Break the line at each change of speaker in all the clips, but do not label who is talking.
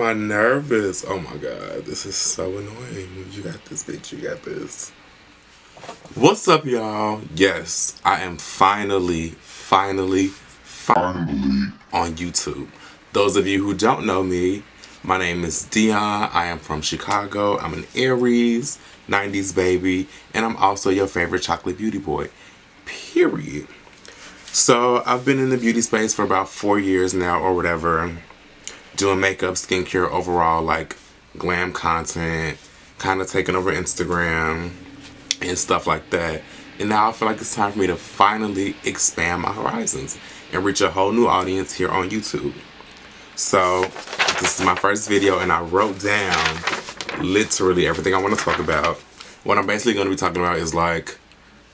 my nervous. Oh my god, this is so annoying. You got this, bitch. You got this. What's up, y'all? Yes, I am finally on YouTube. Those of you who don't know me, my name is Dion. I am from Chicago. I'm an Aries, 90s baby, and I'm also your favorite chocolate beauty boy. Period. So I've been in the beauty space for about 4 years now or whatever, doing makeup, skincare, overall like glam content, kind of taking over Instagram and stuff like that. And now I feel like it's time for me to finally expand my horizons and reach a whole new audience here on YouTube. So this is my first video and I wrote down literally everything I want to talk about. What I'm basically going to be talking about is like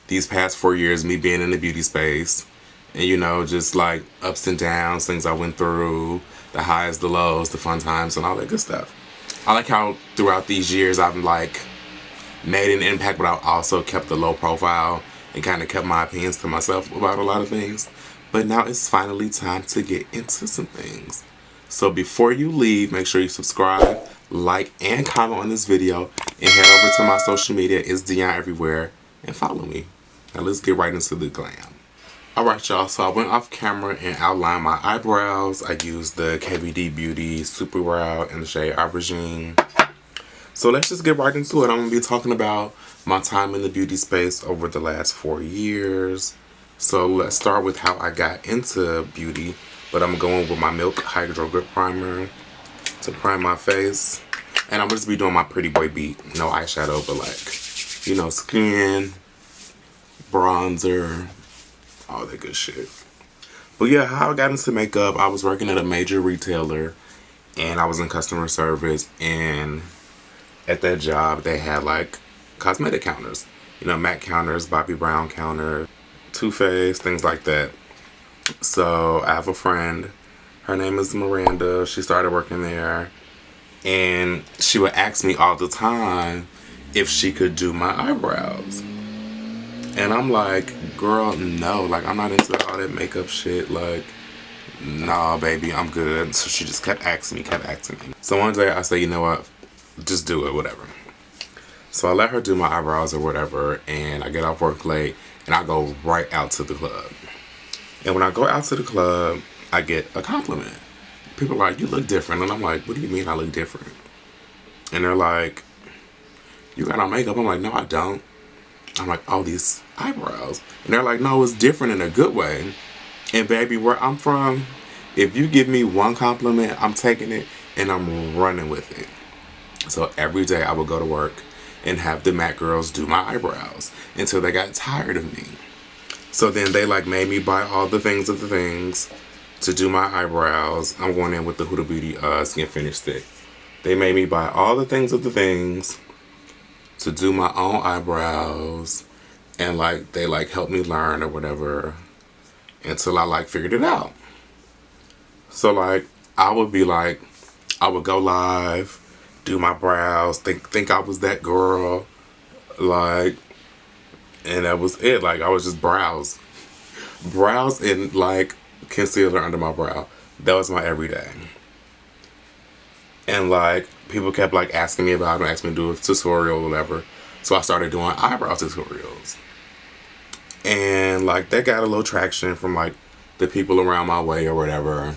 these past 4 years, me being in the beauty space, and you know, just like ups and downs, things I went through, the highs, the lows, the fun times, and all that good stuff. I like how throughout these years I've like made an impact, but I've also kept a low profile and kind of kept my opinions to myself about a lot of things. But now it's finally time to get into some things. So before you leave, make sure you subscribe, like, and comment on this video, and head over to my social media. It's Dion everywhere, and follow me. Now let's get right into the glam. Alright y'all, so I went off camera and outlined my eyebrows. I used the KVD Beauty Super Brow in the shade Aubergine. So let's just get right into it. I'm going to be talking about my time in the beauty space over the last 4 years. So let's start with how I got into beauty. But I'm going with my Milk Hydro Grip Primer to prime my face. And I'm just be doing my pretty boy beat. No eyeshadow, but like, you know, skin, bronzer, all that good shit. But yeah, how I got into makeup, I was working at a major retailer and I was in customer service, and at that job they had like cosmetic counters, you know, MAC counters, Bobbi Brown counters, Too Faced, things like that. So I have a friend, her name is Miranda. She started working there and she would ask me all the time if she could do my eyebrows. And I'm like, girl, no, like I'm not into all that makeup shit, like, nah, baby, I'm good. So she just kept asking me. So one day I say, you know what, just do it, whatever. So I let her do my eyebrows or whatever, and I get off work late and I go right out to the club. And when I go out to the club, I get a compliment. People are like, you look different. And I'm like, what do you mean I look different? And they're like, you got on makeup. I'm like, no, I don't. I'm like, oh, these eyebrows. And they're like, no, it's different in a good way. And baby, where I'm from, if you give me one compliment, I'm taking it and I'm running with it. So every day I would go to work and have the MAC girls do my eyebrows until they got tired of me. So then they like made me buy all the things to do my eyebrows. I'm going in with the Huda Beauty Skin Finish Stick. They made me buy all the things to do my own eyebrows, and like they like helped me learn or whatever until I like figured it out. So like I would go live, do my brows, think I was that girl, like, and that was it. Like I was just brows and like concealer under my brow. That was my everyday. And like people kept like asking me about it, asking me to do a tutorial or whatever. So I started doing eyebrow tutorials. And like that got a little traction from like the people around my way or whatever.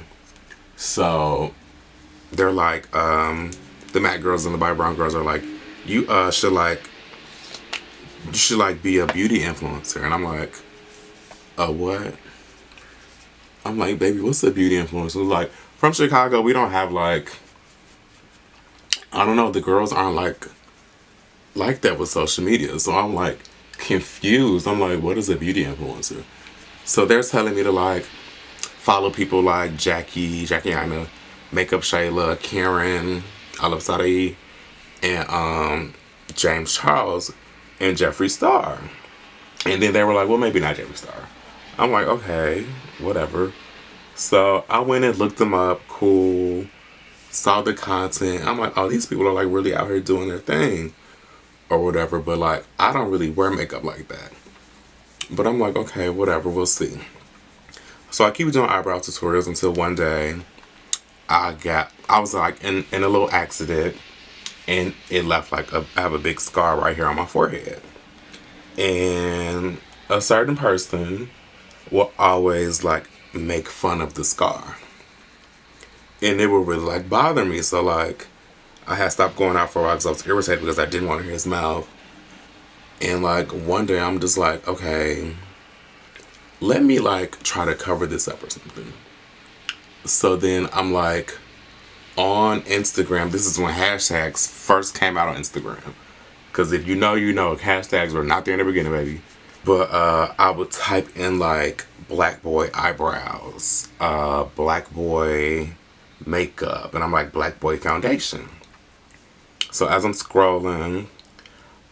So they're like, the MAC girls and the Bobbi Brown girls are like, you should be a beauty influencer. And I'm like, a what? I'm like, baby, what's a beauty influencer? Like, from Chicago, we don't have like, I don't know, the girls aren't like that with social media. So I'm like confused. I'm like, what is a beauty influencer? So they're telling me to like follow people like Jackie Aina, Makeup Shayla, Karen, Olive Sadai, and James Charles and Jeffree Star. And then they were like, well, maybe not Jeffree Star. I'm like, okay, whatever. So I went and looked them up, cool, saw the content. I'm like, oh, these people are like really out here doing their thing or whatever, but like I don't really wear makeup like that. But I'm like, okay, whatever, we'll see. So I keep doing eyebrow tutorials until one day I was like in a little accident, and it left like I have a big scar right here on my forehead. And a certain person will always like make fun of the scar. And it would really like bother me. So like I had stopped going out for a while because I was irritated because I didn't want to hear his mouth. And like one day I'm just like, okay, let me like try to cover this up or something. So then I'm like on Instagram. This is when hashtags first came out on Instagram. Because if you know, you know, hashtags were not there in the beginning, baby. But I would type in like black boy eyebrows, black boy makeup, and I'm like black boy foundation. So as I'm scrolling,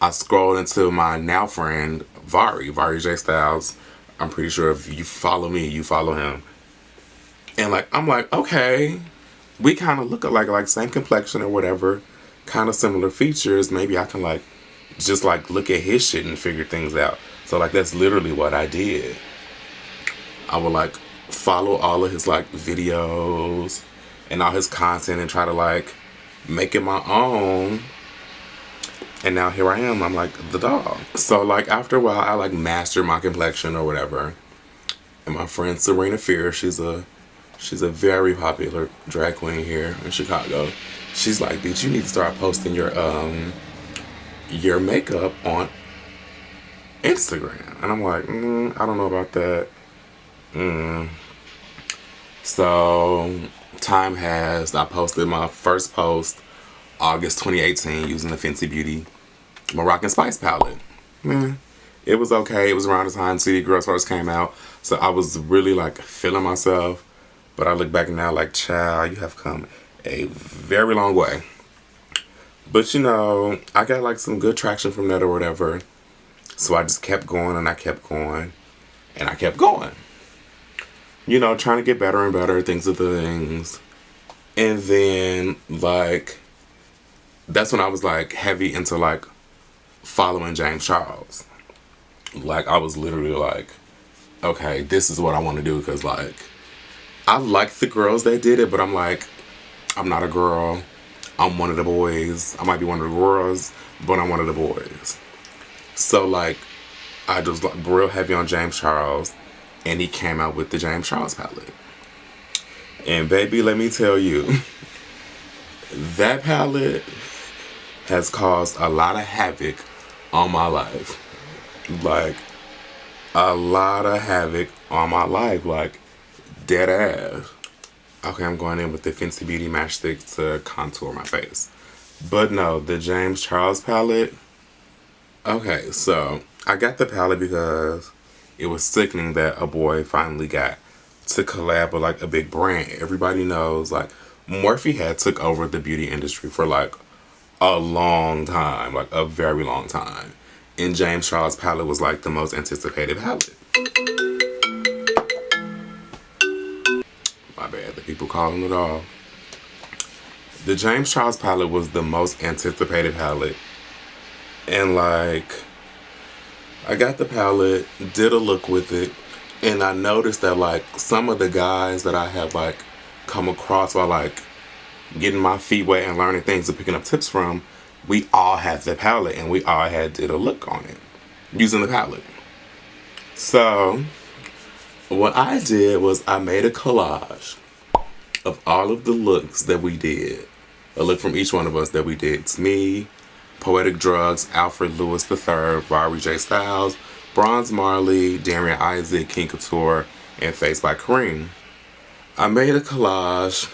I scrolled into my now friend Vari J Styles. I'm pretty sure if you follow me, you follow him. And like I'm like, okay, we kind of look alike, like same complexion or whatever, kind of similar features. Maybe I can like just like look at his shit and figure things out. So like that's literally what I did. I would like follow all of his like videos and all his content and try to like make it my own. And now here I am, I'm like the dog. So like after a while I like mastered my complexion or whatever. And my friend Serena Fear, she's a very popular drag queen here in Chicago. She's like, bitch, you need to start posting your makeup on Instagram. And I'm like, I don't know about that. So time has, I posted my first post August 2018 using the Fenty Beauty Moroccan Spice palette. It was okay. It was around the time City Girls first came out. So I was really like feeling myself. But I look back now like, child, you have come a very long way. But you know, I got like some good traction from that or whatever. So I just kept going and I kept going. And I kept going. You know, trying to get better and better, things of the things. And then like, that's when I was like heavy into like following James Charles. Like I was literally like, okay, this is what I want to do. Because like, I like the girls that did it, but I'm like, I'm not a girl. I'm one of the boys. I might be one of the girls, but I'm one of the boys. So like, I just like real heavy on James Charles, and he came out with the James Charles palette. And baby, let me tell you, that palette has caused a lot of havoc on my life. Like, a lot of havoc on my life. Like, dead ass. Okay, I'm going in with the Fenty Beauty Matchstick to contour my face. But no, the James Charles palette. Okay, so I got the palette because it was sickening that a boy finally got to collab with like a big brand. Everybody knows like Morphe had took over the beauty industry for like a long time, like a very long time. And James Charles palette was like the most anticipated palette. My bad, the people calling it off. The James Charles palette was the most anticipated palette. And like, I got the palette, did a look with it, and I noticed that like some of the guys that I have like come across while like getting my feet wet and learning things and picking up tips from, we all had the palette and we all had did a look on it using the palette. So what I did was I made a collage of all of the looks that we did. A look from each one of us that we did. It's me, Poetic Drugs, Alfred Lewis III, Vari J Styles, Bronze Marley, Darian Isaac, King Couture, and Face by Kareem. I made a collage.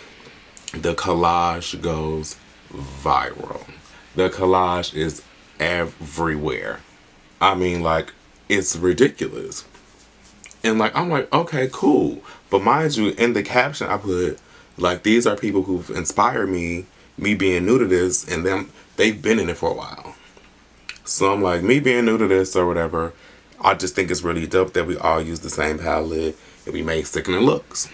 The collage goes viral. The collage is everywhere. I mean, like, it's ridiculous. And like, I'm like, okay, cool. But mind you, in the caption I put, like, these are people who've inspired me being new to this, and they've been in it for a while. So I'm like, me being new to this or whatever, I just think it's really dope that we all use the same palette and we make sickening looks.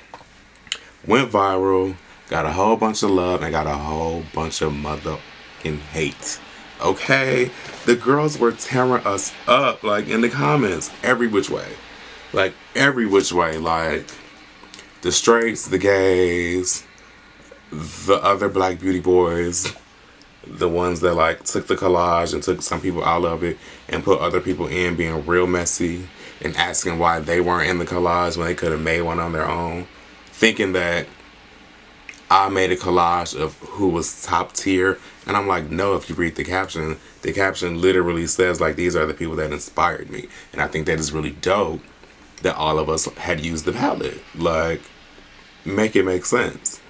Went viral, got a whole bunch of love, and got a whole bunch of motherfucking hate. Okay? The girls were tearing us up, like, in the comments, every which way. Like, every which way. Like, the straights, the gays, the other black beauty boys, the ones that like took the collage and took some people out of it and put other people in, being real messy and asking why they weren't in the collage when they could have made one on their own, thinking that I made a collage of who was top tier. And I'm like, no, if you read the caption literally says like, these are the people that inspired me. And I think that is really dope that all of us had used the palette. Like, make it make sense.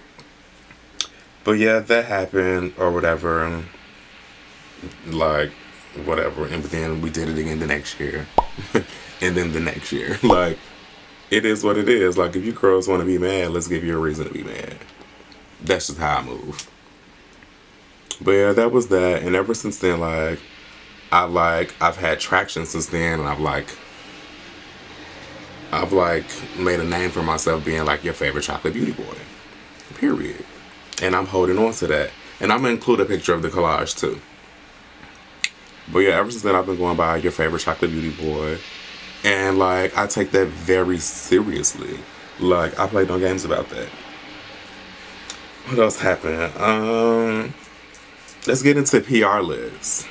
But yeah, that happened or whatever. And like, whatever. And then we did it again the next year. And then the next year. Like, it is what it is. Like, if you girls want to be mad, let's give you a reason to be mad. That's just how I move. But yeah, that was that. And ever since then, like, I've had traction since then. And I've made a name for myself being like your favorite chocolate beauty boy. Period. And I'm holding on to that. And I'm going to include a picture of the collage too. But yeah, ever since then I've been going by your favorite chocolate beauty boy. And like, I take that very seriously. Like, I play no games about that. What else happened? Let's get into PR lists.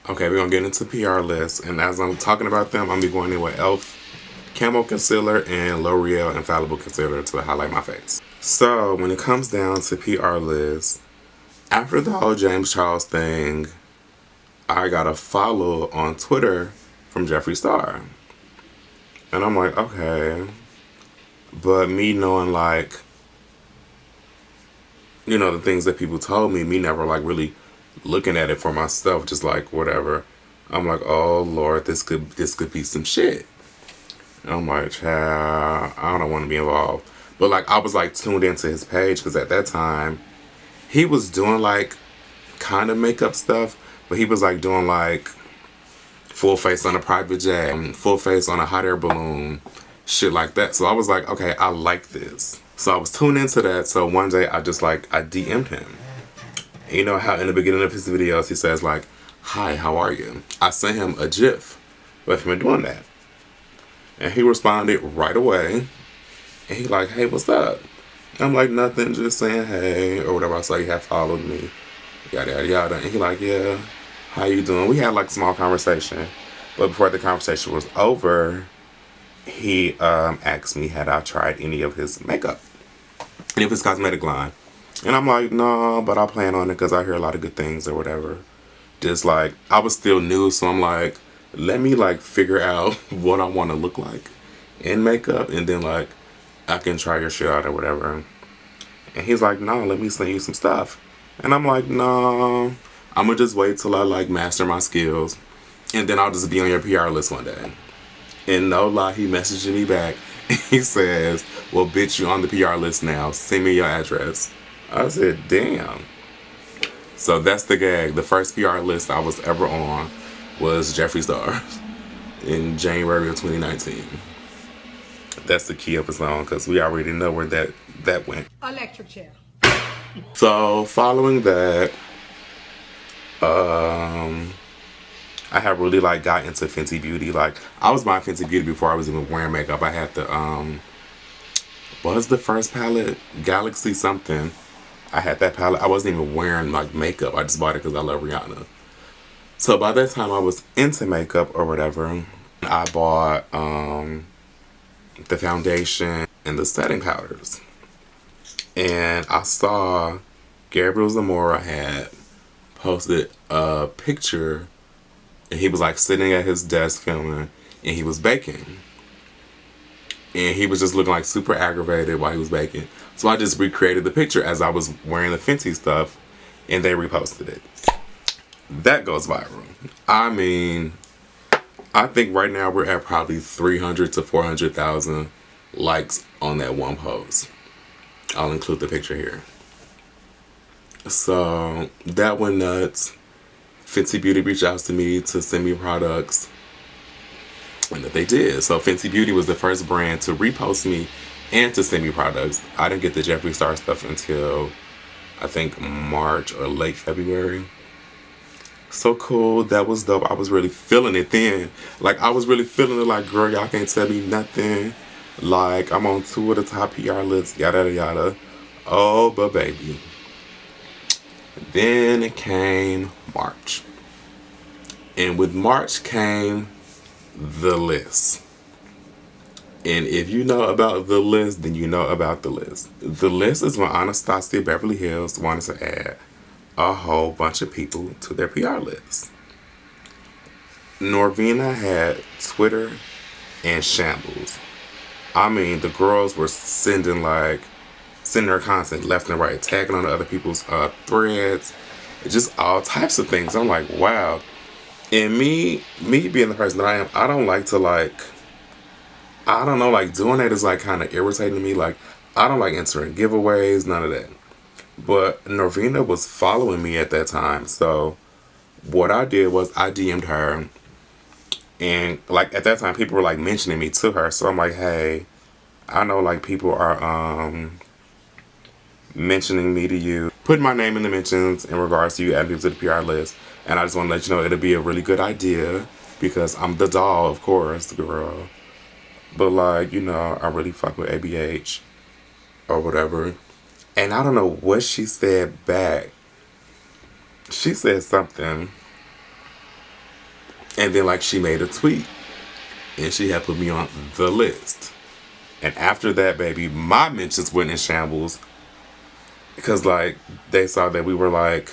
Okay, we're going to get into PR lists. And as I'm talking about them, I'm going to be going in with e.l.f. Camo Concealer and L'Oreal Infallible Concealer to highlight my face. So, when it comes down to PR lists, after the whole James Charles thing, I got a follow on Twitter from Jeffree Star. And I'm like, okay. But me knowing like, you know, the things that people told me, me never like really looking at it for myself, just like whatever. I'm like, oh Lord, this could be some shit. And I'm like, child, I don't want to be involved. But like, I was like tuned into his page because at that time, he was doing like kind of makeup stuff, but he was like doing like full face on a private jet, full face on a hot air balloon, shit like that. So I was like, okay, I like this. So I was tuned into that. So one day I DM'd him. And you know how in the beginning of his videos he says like, hi, how are you? I sent him a GIF with him doing that. And he responded right away. And he like, hey, what's up? I'm like, nothing, just saying hey, or whatever. I saw you have followed me, yada, yada, yada. And he like, yeah, how you doing? We had like a small conversation. But before the conversation was over, he asked me had I tried any of his makeup, any of his cosmetic line. And I'm like, no, but I plan on it because I hear a lot of good things or whatever. Just like, I was still new, so I'm like, let me like figure out what I want to look like in makeup, and then like I can try your shit out or whatever. And he's like, no, let me send you some stuff. And I'm like, no, I'm gonna just wait till I like master my skills, and then I'll just be on your PR list one day. And no lie, he messaged me back. He says, well, bitch, you on the PR list now. Send me your address. I said, damn. So that's the gag. The first PR list I was ever on was Jeffree Star in January of 2019. That's the key of his own because we already know where that went.
Electric chair.
So following that, I have really like got into Fenty Beauty. Like, I was buying Fenty Beauty before I was even wearing makeup. I had the what was the first palette? Galaxy something. I had that palette. I wasn't even wearing like makeup. I just bought it because I love Rihanna. So by that time I was into makeup or whatever. I bought the foundation and the setting powders. And I saw Gabriel Zamora had posted a picture, and he was like sitting at his desk filming, and he was baking. And he was just looking like super aggravated while he was baking. So I just recreated the picture as I was wearing the Fenty stuff, and they reposted it. That goes viral. I mean, I think right now we're at probably 300 to 400,000 likes on that one post. I'll include the picture here. So that went nuts. Fenty Beauty reached out to me to send me products, and that they did. So Fenty Beauty was the first brand to repost me and to send me products. I didn't get the Jeffree Star stuff until I think March or late February. So cool. That was dope. I was really feeling it then. Like, I was really feeling it like, girl, y'all can't tell me nothing. Like, I'm on 2 of the top PR lists, yada, yada, yada. Oh, but baby. Then it came March. And with March came the list. And if you know about the list, then you know about the list. The list is when Anastasia Beverly Hills wanted to add a whole bunch of people to their PR list. Norvina had Twitter and shambles. I mean, the girls were sending her content left and right, tagging on other people's threads, just all types of things. I'm like, wow. And me being the person that I am, I don't like to I don't know, doing that is kind of irritating to me. I don't like entering giveaways, none of that. But Norvina was following me at that time, so what I did was I DM'd her, and at that time people were mentioning me to her, so I'm like, hey, I know people are mentioning me to you, putting my name in the mentions in regards to you adding people to the PR list, and I just want to let you know it'll be a really good idea because I'm the doll, of course, girl. But I really fuck with ABH or whatever. And I don't know what she said back. She said something. And then she made a tweet. And she had put me on the list. And after that, baby, my mentions went in shambles. Because they saw that we were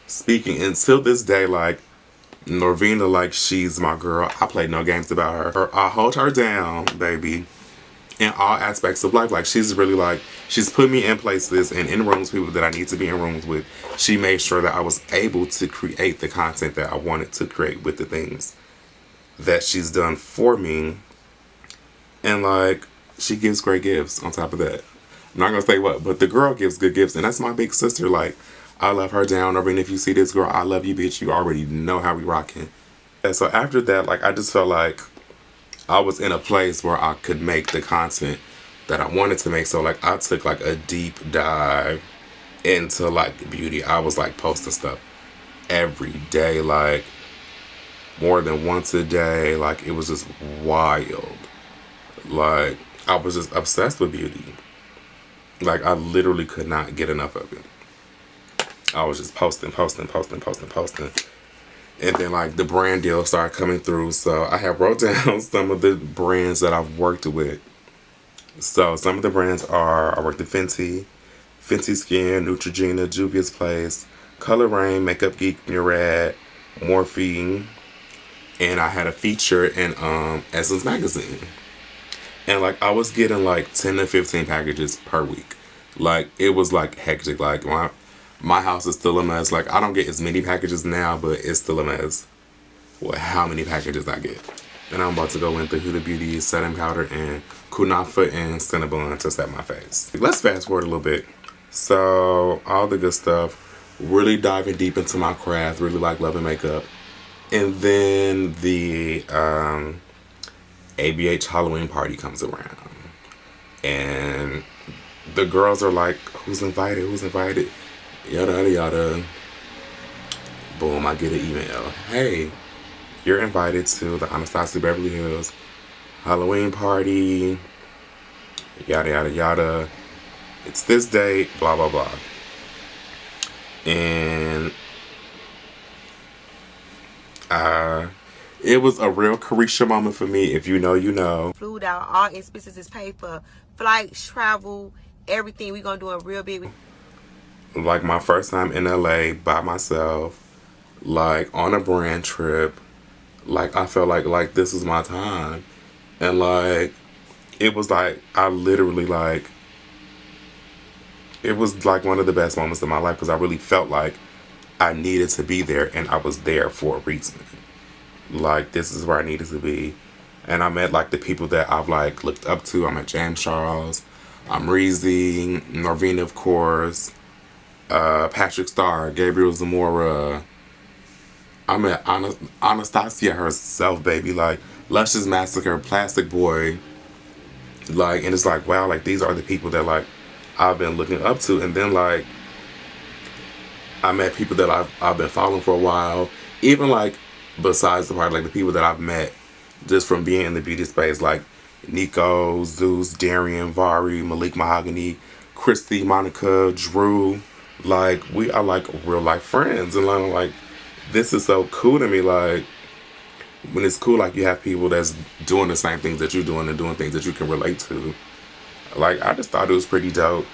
speaking. Until this day, Norvina, she's my girl. I play no games about her. I hold her down, baby, in all aspects of life. She's really she's put me in places and in rooms with people that I need to be in rooms with. She made sure that I was able to create the content that I wanted to create with the things that she's done for me. And she gives great gifts on top of that. I'm not gonna say what, but the girl gives good gifts, and that's my big sister. I love her down. I mean, if you see this girl, I love you, bitch. You already know how we rocking. And so after that, I just felt I was in a place where I could make the content that I wanted to make. So I took a deep dive into beauty. I was posting stuff every day, more than once a day. It was just wild. I was just obsessed with beauty. I literally could not get enough of it. I was just posting. And then the brand deal started coming through. So I have wrote down some of the brands that I've worked with. So some of the brands are, I worked at Fenty Skin, Neutrogena, Juvia's Place, Color Rain, Makeup Geek, Murad, Morphine. And I had a feature in Essence Magazine. And I was getting 10 to 15 packages per week. It was hectic. My house is still a mess. I don't get as many packages now, but it's still a mess with how many packages I get. And I'm about to go into Huda Beauty setting powder and Kunafa and Cinnabon to set my face. Let's fast forward a little bit. So all the good stuff, really diving deep into my craft, really loving makeup. And then the ABH Halloween party comes around. And the girls are who's invited? Yada, yada, yada. Boom, I get an email. Hey, you're invited to the Anastasia Beverly Hills Halloween party. Yada, yada, yada. It's this date, blah, blah, blah. And it was a real Carisha moment for me. If you know, you know.
Flew out, all expenses is paid for. Flights, travel, everything. We gonna do a real big.
My first time in LA by myself, on a brand trip, I felt like this is my time. And it was I literally it was one of the best moments of my life because I really felt I needed to be there and I was there for a reason. This is where I needed to be. And I met the people that I've looked up to. I met James Charles, Reezy, Norvina, of course, Patrick Starr, Gabriel Zamora. I met Anastasia herself, baby. Luscious Massacre, Plastic Boy. And it's wow, these are the people that I've been looking up to. And then I met people that I've been following for a while. Even besides the part, the people that I've met just from being in the beauty space, Nico, Zeus, Darian, Vari, Malik Mahogany, Christy, Monica, Drew, like we are like real life friends, and I'm like, this is so cool to me. Like when it's cool, like you have people that's doing the same things that you're doing and doing things that you can relate to. Like I just thought it was pretty dope.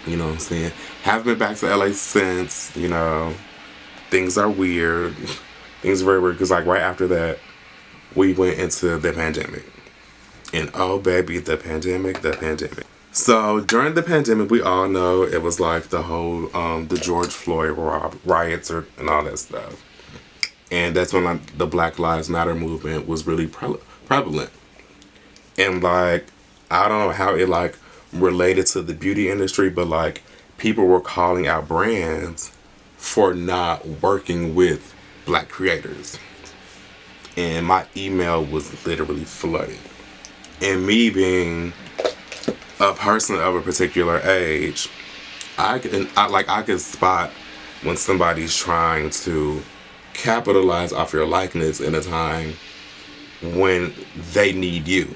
You know what I'm saying? Haven't been back to LA since. You know, things are weird. Things are very weird because like right after that, we went into the pandemic. And oh baby, the pandemic, the pandemic. So during the pandemic, we all know it was like the whole the George Floyd riots and all that stuff. And that's when like the Black Lives Matter movement was really prevalent. And like I don't know how it like related to the beauty industry, but like people were calling out brands for not working with black creators. And my email was literally flooded. And me being a person of a particular age, I could spot when somebody's trying to capitalize off your likeness in a time when they need you.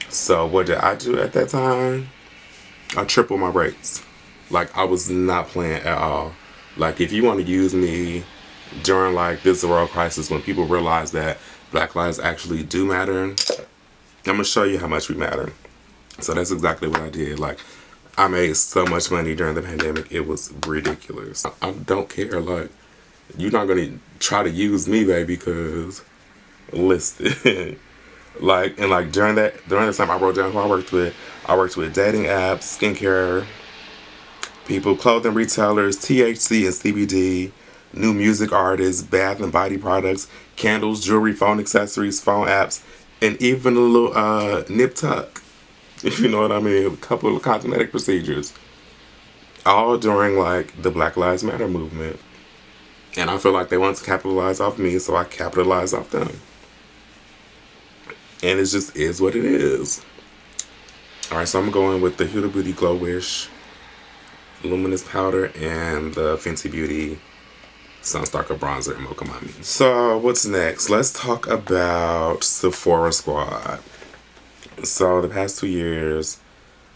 So what did I do at that time? I tripled my rates. Like I was not playing at all. Like if you want to use me during like this world crisis when people realize that black lives actually do matter, I'm gonna show you how much we matter. So that's exactly what I did. Like I made so much money during the pandemic, it was ridiculous. I don't care. Like you're not gonna try to use me, baby, because listen. Like and like during the time I wrote down who I worked with dating apps, skincare people, clothing retailers, THC and CBD, new music artists, bath and body products, candles, jewelry, phone accessories, phone apps, and even a little nip tuck, if you know what I mean, a couple of cosmetic procedures, all during like the Black Lives Matter movement. And I feel like they want to capitalize off me, so I capitalize off them. And it just is what it is. Alright, so I'm going with the Huda Beauty Glow Wish Luminous Powder and the Fenty Beauty Sunstalker Bronzer and Mocha Mami. So what's next? Let's talk about Sephora Squad. So the past 2 years,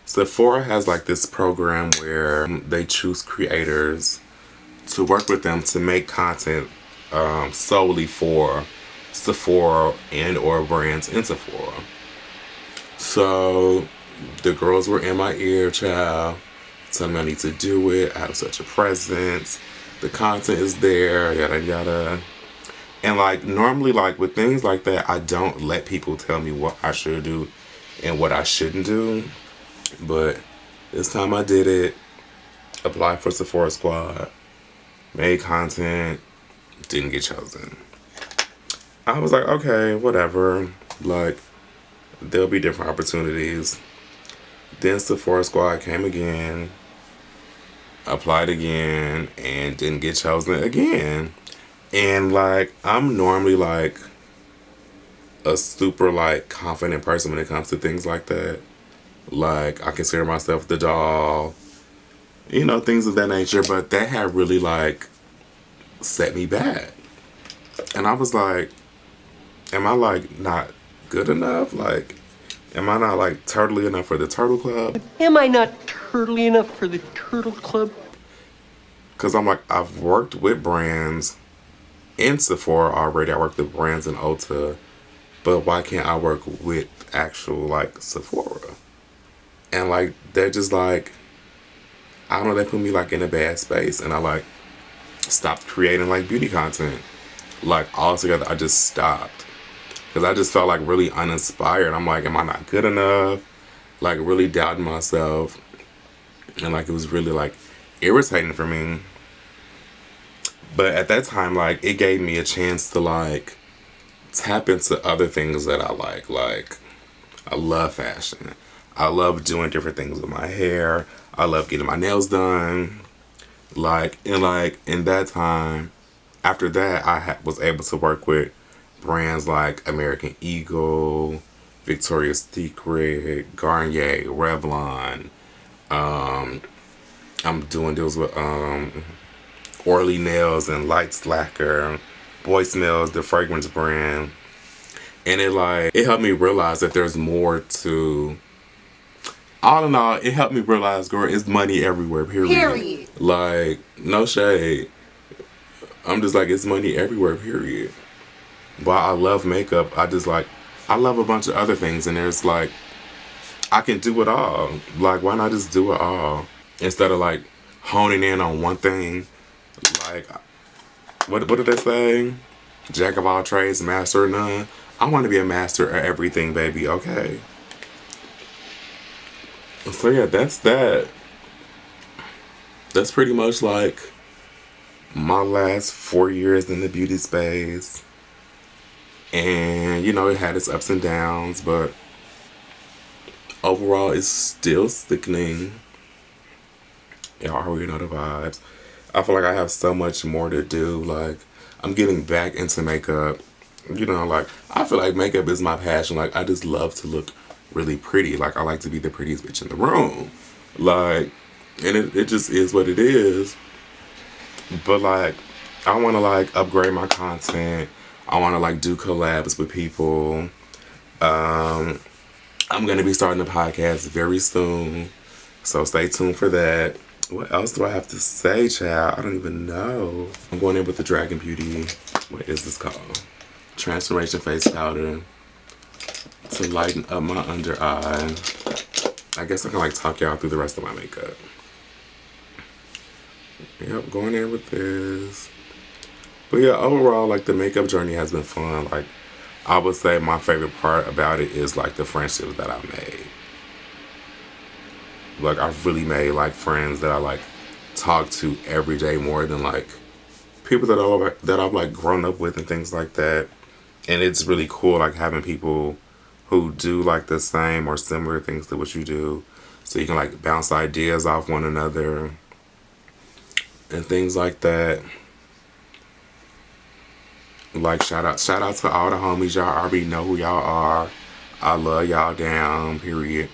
Sephora has like this program where they choose creators to work with them to make content solely for Sephora and or brands in Sephora. So the girls were in my ear, child, telling me I need to do it. I have such a presence. The content is there, yada yada. And like normally like with things like that, I don't let people tell me what I should do and what I shouldn't do. But this time I did it. Applied for Sephora Squad. Made content. Didn't get chosen. I was like, okay, whatever. Like, there'll be different opportunities. Then Sephora Squad came again. Applied again. And didn't get chosen again. And like, I'm normally like a super like confident person when it comes to things like that. Like, I consider myself the doll. You know, things of that nature. But that had really like set me back. And I was like, am I like not good enough? Like, am I not like turtly enough for the Turtle Club?
Am I not turtly enough for the Turtle Club?
Because I'm like, I've worked with brands in Sephora already. I worked with brands in Ulta. But why can't I work with actual like Sephora? And like, they're just like, I don't know, they put me like in a bad space. And I like stopped creating like beauty content. Like altogether, I just stopped. Because I just felt like really uninspired. I'm like, am I not good enough? Like really doubting myself. And like it was really like irritating for me. But at that time, like it gave me a chance to like tap into other things that I like. Like I love fashion. I love doing different things with my hair. I love getting my nails done. Like in that time, after that, I was able to work with brands like American Eagle, Victoria's Secret, Garnier, Revlon. I'm doing deals with Orly Nails and Light Slacker, Boy Smells, the fragrance brand. And it helped me realize that there's more to all in all, it helped me realize, girl, it's money everywhere, period.
Period.
Like, no shade. I'm just like, it's money everywhere, period. While I love makeup, I love a bunch of other things, and there's like, I can do it all. Like, why not just do it all? Instead of like honing in on one thing. Like, what did they say? Jack of all trades, master of none. I want to be a master of everything, baby, okay? So yeah, that's that. That's pretty much like my last 4 years in the beauty space. And, you know, it had its ups and downs, but overall, it's still sickening. Y'all already know the vibes. I feel like I have so much more to do. Like, I'm getting back into makeup. You know, like, I feel like makeup is my passion. Like, I just love to look really pretty. Like, I like to be the prettiest bitch in the room. Like, and it just is what it is. But, like, I want to, like, upgrade my content. I want to, like, do collabs with people. I'm going to be starting a podcast very soon. So stay tuned for that. What else do I have to say, child? I don't even know. I'm going in with the Dragon Beauty. What is this called? Transformation Face Powder. To lighten up my under eye. I guess I can like talk y'all through the rest of my makeup. Yep, going in with this. But yeah, overall, like the makeup journey has been fun. Like, I would say my favorite part about it is like the friendships that I made. Like, I've really made like friends that I like talk to every day more than like people that I've like grown up with and things like that. And it's really cool like having people who do like the same or similar things to what you do, so you can like bounce ideas off one another and things like that. Like, shout out to all the homies. Y'all already know who y'all are. I love y'all down, period.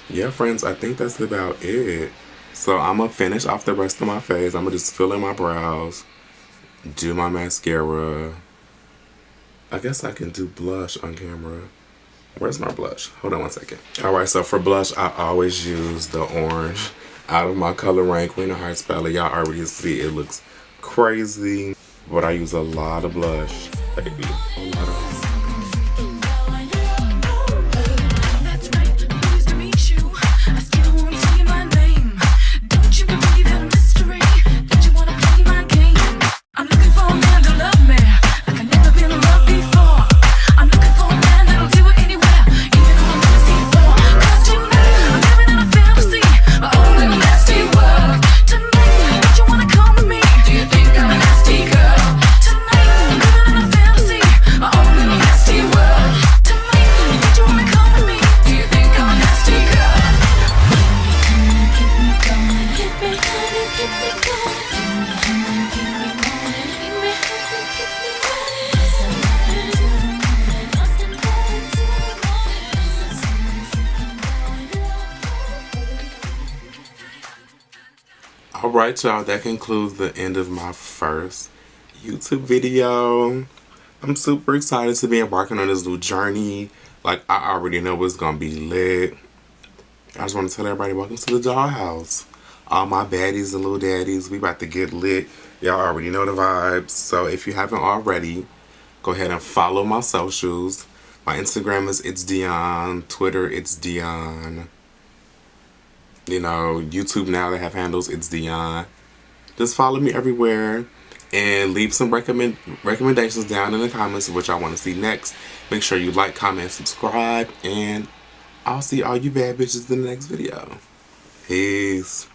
Yeah, friends, I think that's about it. So I'm going to finish off the rest of my face. I'm going to just fill in my brows, do my mascara. I guess I can do blush on camera. Where's my blush? Hold on one second. Alright, so for blush, I always use the orange out of my Color Rain Queen of Hearts palette. Y'all already see it looks crazy. But I use a lot of blush, baby. A lot of... Alright, y'all, that concludes the end of my first YouTube video. I'm super excited to be embarking on this new journey. Like, I already know it's gonna be lit. I just want to tell everybody, welcome to the dollhouse. All my baddies and little daddies, we about to get lit. Y'all already know the vibes. So if you haven't already, go ahead and follow my socials. My Instagram is It's Dion. Twitter, It's Dion. You know, YouTube now they have handles, It's Dion. Just follow me everywhere and leave some recommendations down in the comments of what y'all want to see next. Make sure you like, comment, subscribe, and I'll see all you bad bitches in the next video. Peace.